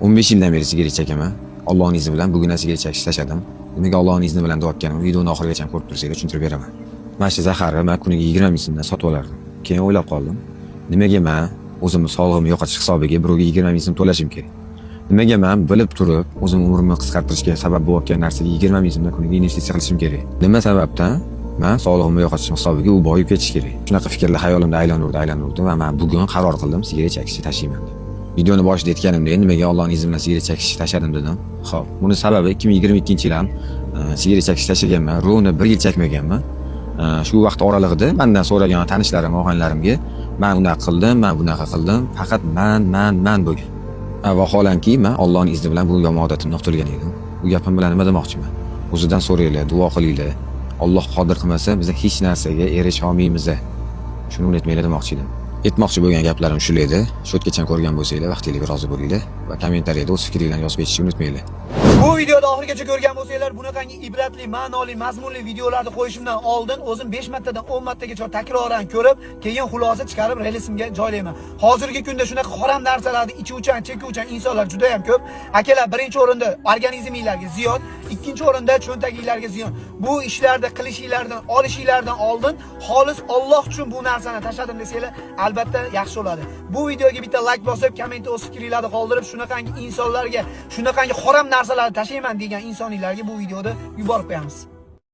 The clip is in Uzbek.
15 yildan beri sigara chekaman. Allohning izni bilan bugun sigara chekishni tashladim. Nimaga Allohning izni bilan deyotganim videoni oxirigacha ko'rib tursangiz tushuntirib beraman. Mana shu zaharni men kuniga 20 ming so'mdan sotib olardim. Keyin o'ylab qoldim. Nimaga men o'zimni sog'lig'imni yo'qotish hisobiga birovga 20 ming so'm to'lashim kerak? Nimaga men bilib turib o'zim umrimni qisqartirishga sabab bo'layotgan narsaga 20 ming so'mdan kuniga investitsiya qilishim kerak? Nima sababdan men sog'lig'imni yo'qotishim hisobiga u boyib ketish kerak? Shunaqa fikrlar hayolimda aylanurdi va men bugun qaror qildim, sigara chekishni tashlayman deb. Videoni boshida aytganimdek, nimaga Allohning izni bilan sigara chekishni tashladim dedim. Xo'p, buni sababi 2022-yil ham sigara chekishni tashlaganman, rovni 1 yil chekmaganman. Shu vaqt oralig'ida mendan so'ragan tanishlarim, og'aynilarimga men unaqa qildim, men bunaqa qildim, faqat men bo'lgan. Vaholanki men Allohning izni bilan bu yomon odatimni qutulgan edim. Bu gapim bilan nima demoqchiman? O'zidan so'ranglar, duo qilinglar. Alloh qodir qilmasa, biz hech narsaga erisha olmaymiz. Shuni unutmanglar demoqchi edim. Aytmoqchi bo'lgan gaplarim shular edi. Shotgacha ko'rgan bo'lsanglar, vaqtingiz rozi bo'linglar va kommentariyada o'z fikringizni yozib ketishni unutmanglar. Bu videoda oxirigacha ko'rgan bo'lsanglar, bunaqangi ibratli, ma'noli, mazmunli videolarni qo'yishimdan oldin o'zim 5 martadan 10 martagacha takroran ko'rib, keyin xulosa chiqarib relesimga joylayman. Hozirgi kunda shunaqa harom narsalarni ichuvchan, chekuvchan insonlar juda ham ko'p. Akalar, birinchi o'rinda organizmingizga ziyon, ikkinchi o'rinda cho'ntagingizga ziyon. Bu ishlarda qilishinglardan, olishinglardan oldin xolis Alloh uchun bu narsani tashladim desanglar, albatta yaxshi bo'ladi. Bu videoga bitta like bosib, kommentda o'z fikringizni qoldirib, shunaqangi insonlarga, shunaqangi harom narsalarni tashlayman degan insonlarga bu videoni yuborib qo'yamiz.